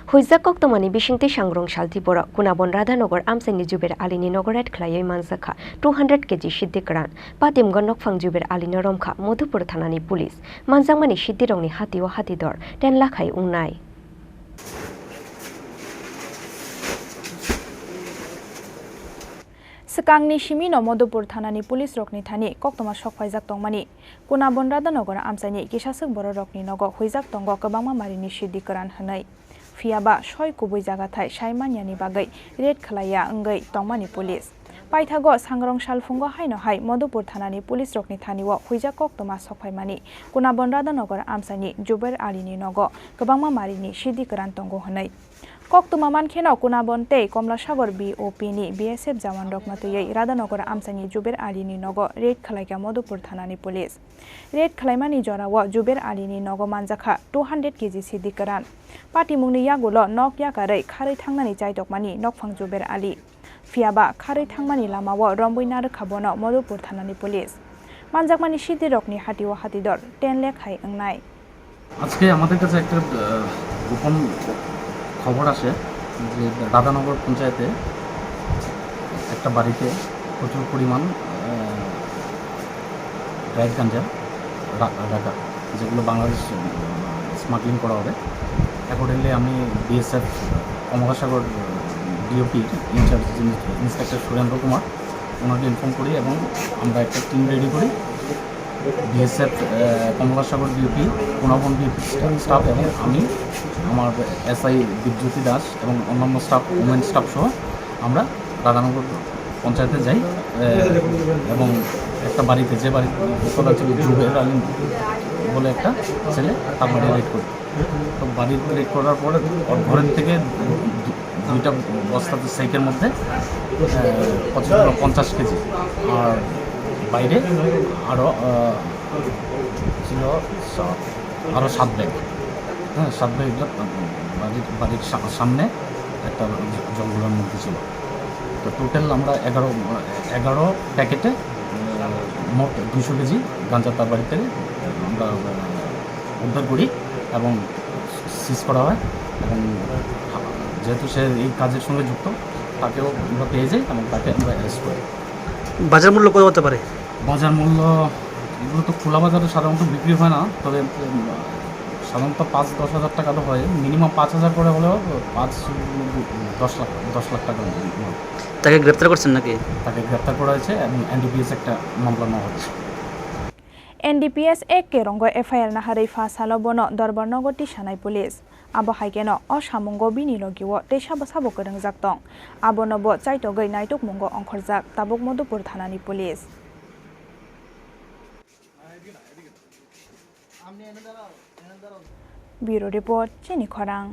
Huizak koktomani bishingti shangrong shal Tripura Kunaban Radhanagar Amchaini Zuber Alini Nogorat Khlaiwi Manjakha 200 kg Siddi Kwran Patimgon nokphang Zuber Alini Romkha Madhupur thanani police Manjakmani Siddi rongni hati o hatidor 10 lakh hai ungnai Sekangni Shimino Madhupur thanani police rokni thani koktoma sokfaijak tongmani Kunaban Radhanagar Amchaini kisasuk boro rokni nogo huijak tongo kwbangma marini Siddi Kwran hanai Fiaba soi kubui jagathai saimaniani bagai red khlaiya ngai tongmani police paithago sangrong salfungo haino hai Madhupur thanani police rokni thaniwo huijak koktoma sokfaimani Kunaban Radhanagar Amchaini Zuber Alini nogo kwbangma marini Siddi Kwran tongo hanai Koktuma mankheno Kunaban tei Komlasagar BOP ni BSF jawan rok matuyei Radhanagar Amchaini Zuber Alini nogo red khlaika Madhupur thanani police red khlaimani jorawo Zuber Alini nogo Manjakha 200 kg Siddi Kwran patimungni yagulo nok yakarei kharei thangnani chaitokmani nokphang Zuber Ali fiaba kharei thangmani lamao rombuina rkhabono Madhupur thanani police Manjakmani Siddi rokni hati o hatidor 10 lakh hai angnai আজকে আমাদের কাছে একটা গোপন খবর আসে যে রাধানগর পঞ্চায়েতে একটা বাড়িতে প্রচুর পরিমাণ ড্রাইড গাঞ্জা রাখা যেগুলো বাংলাদেশ স্মাগলিং করা হবে অ্যাকর্ডিংলি আমি BSF Kamalasagar DOP in-charge inspector Surendra Kumar ওনাকে ইনফর্ম করি এবং আমরা একটা টিম রেডি করি BSF Kamalasagar DOP Kunaban DOP staff এবং আমি আমার এসআই বিদ্যুতি দাস এবং অন্যান্য স্টাফ ওমেন স্টাফ সহ আমরা রাধানগর পঞ্চায়েতে যাই এবং একটা বাড়িতে যে বাড়ি বলা ছিল জুবের আলিন বলে একটা ছেলে তার বাড়ি রেড করি তো বাড়ি রেড করার পরে ঘরের থেকে দুইটা বস্তাতে সাইকের মধ্যে 50 কেজি আর বাইরে আরও ছিল আরও 7 ব্যাগ হ্যাঁ 7 ব্যাগ বাড়ির সামনে একটা জঙ্গলের মধ্যে ছিল তো টোটাল আমরা 11 প্যাকেটে মোট 200 কেজি গাঁজা তার বাড়ি থেকে আমরা উদ্ধার করি এবং সিজ করা হয় এবং যেহেতু সে এই কাজের সঙ্গে যুক্ত তাকেও আমরা পেয়ে যাই এবং তাকে আমরা অ্যারেস্ট করি বাজার মূল্য কত হতে পারে বাজার মূল্য এগুলো তো খোলা বাজারে সাধারণত বিক্রি হয় না তবে সাধারণত 5-10 হাজার টাকা তো হয় মিনিমাম 5,000 করে হলেও 10 লাখ টাকা তাকে গ্রেপ্তার করছেন নাকি তাকে গ্রেপ্তার করা হয়েছে এবং এনডিপিএস একটা মামলা নেওয়া হচ্ছে NDPS ek ke rongo FIR na harei fa salo bono dorbar nogoti sanai police abo haikeno osamungo bini logiwo te sabo sabo kereng jaktong abono bo chaito gei naituk mungo ongkhorjak tabuk Madhupur thanani police Bureau report Chini Khorang